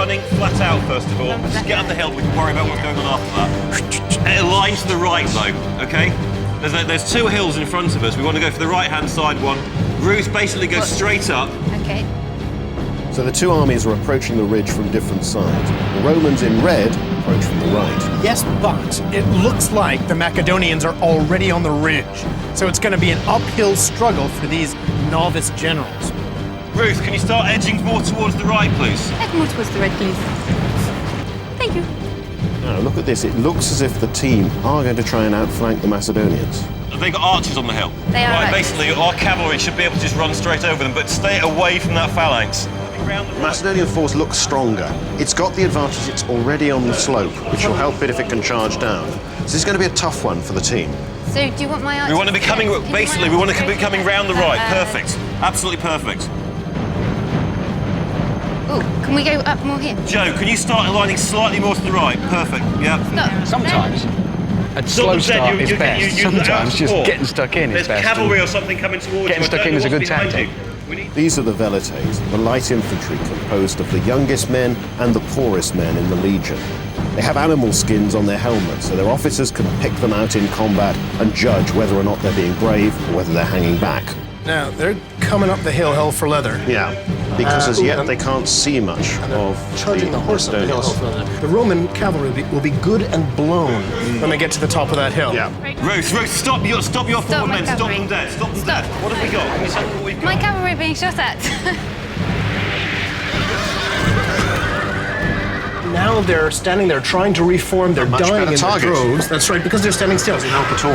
running flat out, first of all. Just get up the hill, we can worry about what's going on after that. A line to the right, though, OK? There's two hills in front of us. We want to go for the right-hand side one. Ruth basically goes straight up. OK. So the two armies are approaching the ridge from different sides. The Romans in red approach from the right. Yes, but it looks like the Macedonians are already on the ridge. So it's going to be an uphill struggle for these novice generals. Ruth, can you start edging more towards the right, please? Head more towards the right, please. Thank you. Now, look at this. It looks as if the team are going to try and outflank the Macedonians. Have they got archers on the hill? They are. Right, basically, our cavalry should be able to just run straight over them, but stay away from that phalanx. The Macedonian force looks stronger. It's got the advantage it's already on the slope, which will help it if it can charge down. So this is going to be a tough one for the team. So do you want my archers? We want to be coming, basically, we want to be coming round the right. Perfect. Absolutely perfect. Oh, can we go up more here? Joe, can you start aligning slightly more to the right? Perfect, yeah. Stop. Sometimes a slow start is best. Sometimes just getting stuck in is best. There's cavalry or something coming towards you. Getting stuck in is a good tactic. These are the velites, the light infantry composed of the youngest men and the poorest men in the legion. They have animal skins on their helmets, so their officers can pick them out in combat and judge whether or not they're being brave or whether they're hanging back. Now, they're coming up the hill, hell for leather. Yeah, because as yet they can't see much of charging the horse up the hill. Macedonians. The Roman cavalry will be good and blown when they get to the top of that hill. Yeah. Ruth, stop your forward men. Stop cavalry. them dead. Stop them dead. What have we got? Can you tell me what we've got? My cavalry being shot at. Now they're standing there trying to reform. They're dying in the droves. That's right, because they're standing still.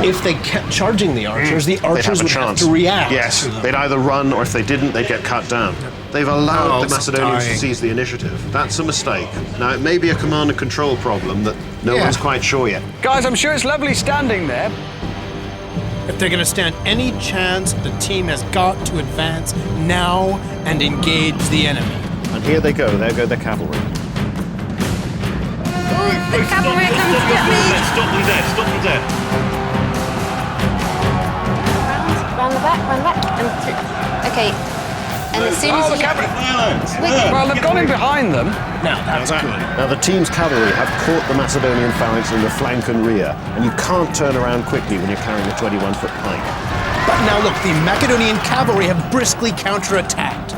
If they kept charging the archers would have to react. Yes, they'd either run, or if they didn't, they'd get cut down. They've allowed the Macedonians to seize the initiative. That's a mistake. Now, it may be a command and control problem that no one's quite sure yet. Guys, I'm sure it's lovely standing there. If they're going to stand any chance, the team has got to advance now and engage the enemy. And here they go. There go the cavalry. The cavalry are coming to get me. Stop them dead. Stop them dead. Round the back, and through. Okay. And as soon as the cavalry. Well, they've gone in behind them. Now, that's good. Now, the team's cavalry have caught the Macedonian phalanx in the flank and rear, and you can't turn around quickly when you're carrying a 21-foot pike. But now look, the Macedonian cavalry have briskly counterattacked.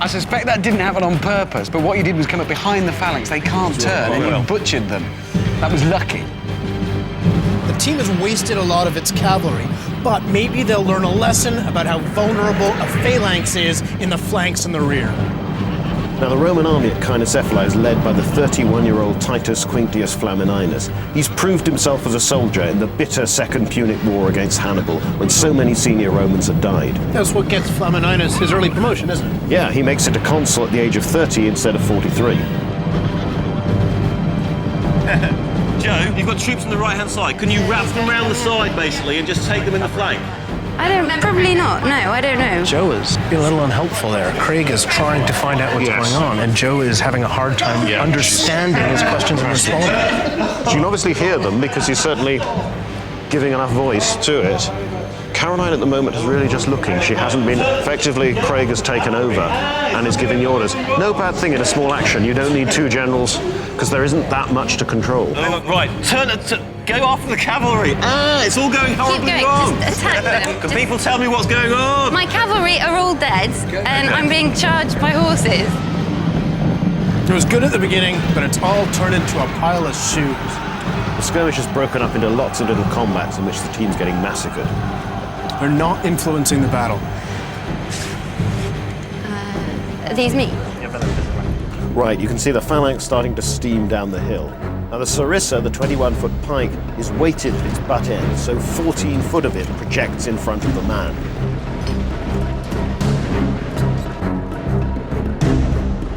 I suspect that didn't happen on purpose, but what you did was come up behind the phalanx. They can't turn, and you butchered them. That was lucky. The team has wasted a lot of its cavalry, but maybe they'll learn a lesson about how vulnerable a phalanx is in the flanks and the rear. Now, the Roman army at Cynoscephalae is led by the 31-year-old Titus Quinctius Flamininus. He's proved himself as a soldier in the bitter Second Punic War against Hannibal, when so many senior Romans had died. That's what gets Flamininus his early promotion, isn't it? Yeah, he makes it a consul at the age of 30 instead of 43. Joe, you've got troops on the right-hand side. Can you wrap them around the side, basically, and just take them in the flank? Probably not. No, I don't know. Joe is being a little unhelpful there. Craig is trying to find out what's going on, and Joe is having a hard time understanding his questions and responding. You can obviously hear them because he's certainly giving enough voice to it. Caroline at the moment is really just looking. She hasn't been... Effectively, Craig has taken over and is giving the orders. No bad thing in a small action. You don't need two generals because there isn't that much to control. Right, go after the cavalry. It's all going horribly wrong. Just attack them. Because people tell me what's going on. My cavalry are all dead, and I'm being charged by horses. It was good at the beginning, but it's all turned into a pile of shoes. The skirmish has broken up into lots of little combats in which the team's getting massacred. They're not influencing the battle. Are these me? Right, you can see the phalanx starting to steam down the hill. Now the sarissa, the 21-foot pike, is weighted at its butt end, so 14 foot of it projects in front of the man.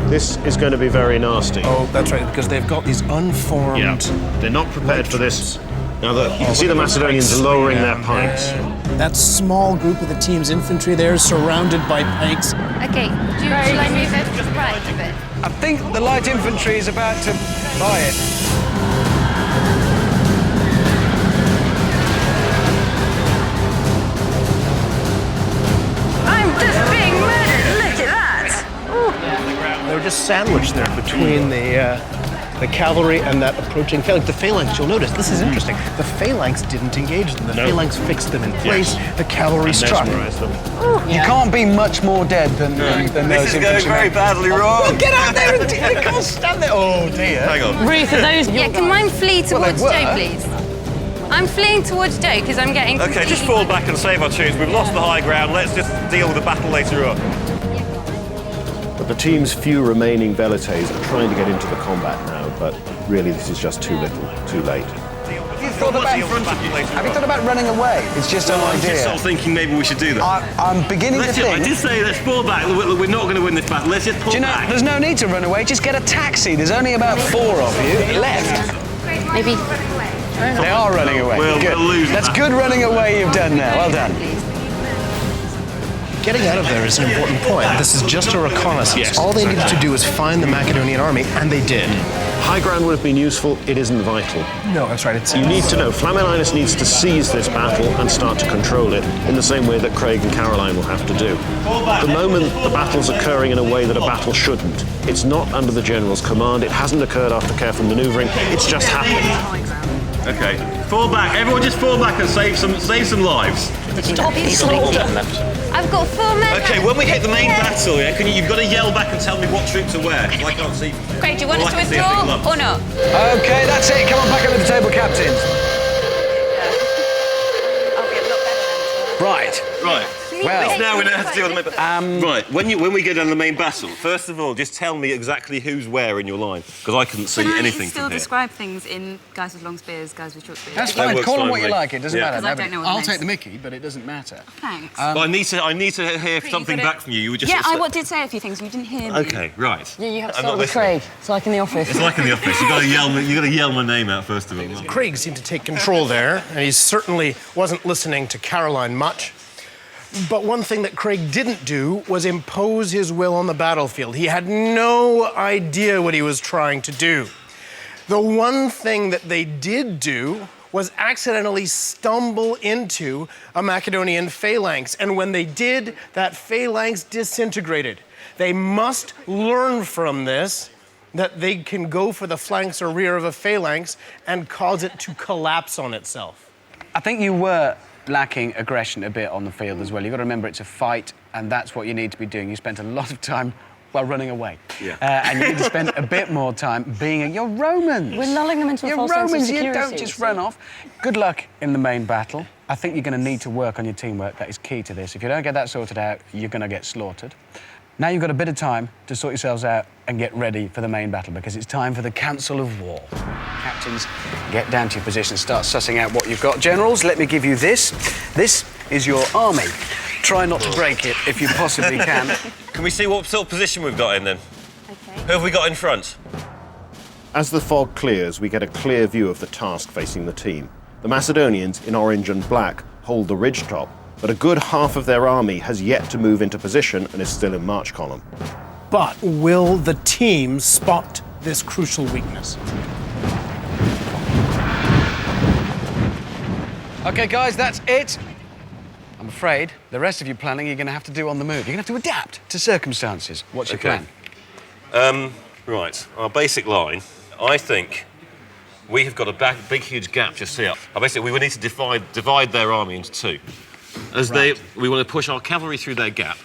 This is going to be very nasty. Oh, that's right, because they've got these unformed... Yeah, they're not prepared for this. Now, you can see the Macedonians lowering their pikes. That small group of the team's infantry there is surrounded by pikes. Okay, shall I move it just right a bit? I think the light infantry is about to buy it. I'm just being murdered. Look at that. They're just sandwiched there between the cavalry and that approaching phalanx. The phalanx, you'll notice, this is interesting. The phalanx didn't engage them. The phalanx fixed them in place. The cavalry struck. You can't be much more dead than those This is going very badly wrong. Get out there and you can't stand there. Oh dear. Hang on. Ruth, are those? Yeah, can mine flee towards were. Joe, please? I'm fleeing towards Joe because I'm getting. Okay, just fall back and save our troops. We've lost the high ground. Let's just deal with the battle later on. But the team's few remaining velites are trying to get into the combat now, but really this is just too little, too late. Have you thought about running away? It's just an I'm idea. just sort of thinking maybe we should do that. I'm beginning to think. I did say let's fall back. We're not going to win this battle. Let's just pull Do you know, back. there's no need to run away. Just get a taxi. There's only about 4 of you left. Maybe. They are running away. We'll lose That's that. good running away you've done there. Well done. Getting out of there is an important point. This is just a reconnaissance. Yes, All they needed to do was find the Macedonian army, and they did. High ground would have been useful, it isn't vital. No, that's right. It's You need to know, Flamininus needs to seize this battle and start to control it in the same way that Craig and Caroline will have to do. At the moment, the battle's occurring in a way that a battle shouldn't. It's not under the general's command, it hasn't occurred after careful manoeuvring, it's just happened. Okay, fall back. Everyone just fall back and save some lives. I've got 4 men. Okay, when we hit the main battle, yeah, you've got to yell back and tell me what troops are where, because I can't see. Craig, do you want All us to I can see is big withdraw lumps. or not? Okay, that's it. Come on back under the table, captains. I'll be a lot better. Right. Right. Well, Now we know how to deal with the main battle. Right, when we go down the main battle, first of all, just tell me exactly who's where in your line, because I couldn't see anything still from here. describe things in guys with long spears, guys with short spears? That's That fine. works Call them fine what you with me. like. It doesn't Yeah. matter. 'Cause I don't know what the I'll names- take the mickey, but it doesn't matter. Thanks. But I need to hear something back from you. You were just. Yeah, I did say a few things. You didn't hear me. Okay, right. Yeah, you have to I'm start not with listening. Craig. It's like in the office. It's like in the office. You got to yell my name out first of all. Craig seemed to take control there, and he certainly wasn't listening to Caroline much. But one thing that Craig didn't do was impose his will on the battlefield. He had no idea what he was trying to do. The one thing that they did do was accidentally stumble into a Macedonian phalanx. And when they did, that phalanx disintegrated. They must learn from this that they can go for the flanks or rear of a phalanx and cause it to collapse on itself. I think you were lacking aggression a bit on the field as well. You've got to remember it's a fight, and that's what you need to be doing. You spent a lot of time running away. Yeah. And you need to spend a bit more time being you're Romans. We're lulling them into a You're false sense of Romans, security. you don't just run off. Good luck in the main battle. I think you're going to need to work on your teamwork. That is key to this. If you don't get that sorted out, you're going to get slaughtered. Now you've got a bit of time to sort yourselves out and get ready for the main battle, because it's time for the Council of War. Captains, get down to your positions, start sussing out what you've got. Generals, let me give you this. This is your army. Try not to break it if you possibly can. Can we see what sort of position we've got in then? Okay. Who have we got in front? As the fog clears, we get a clear view of the task facing the team. The Macedonians, in orange and black, hold the ridgetop, but a good half of their army has yet to move into position and is still in march column. But will the team spot this crucial weakness? OK, guys, that's it. I'm afraid the rest of your planning you're going to have to do on the move. You're going to have to adapt to circumstances. What's your Okay. plan? Right, our basic line, I think we have got a big, huge gap just here. Basically, we need to divide their army into two. We want to push our cavalry through their gap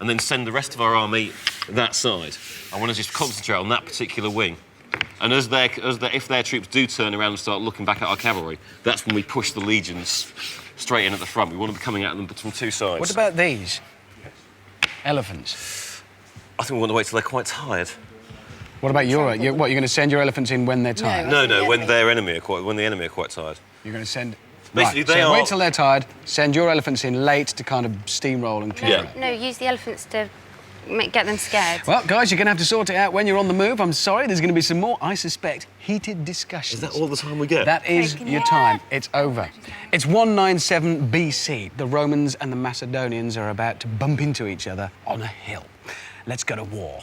and then send the rest of our army that side. I want to just concentrate on that particular wing. And if their troops do turn around and start looking back at our cavalry, that's when we push the legions straight in at the front. We want to be coming at them from two sides. What about these? Elephants. I think we want to wait till they're quite tired. What about you're going to send your elephants in when they're tired? No, when the enemy are quite tired. You're going to send... Basically, right, they so are... wait till they're tired, send your elephants in late to kind of steamroll and clear it. No, use the elephants to get them scared. Well, guys, you're going to have to sort it out when you're on the move. I'm sorry, there's going to be some more, I suspect, heated discussions. Is that all the time we get? That is your time. It's over. It's 197 BC. The Romans and the Macedonians are about to bump into each other on a hill. Let's go to war.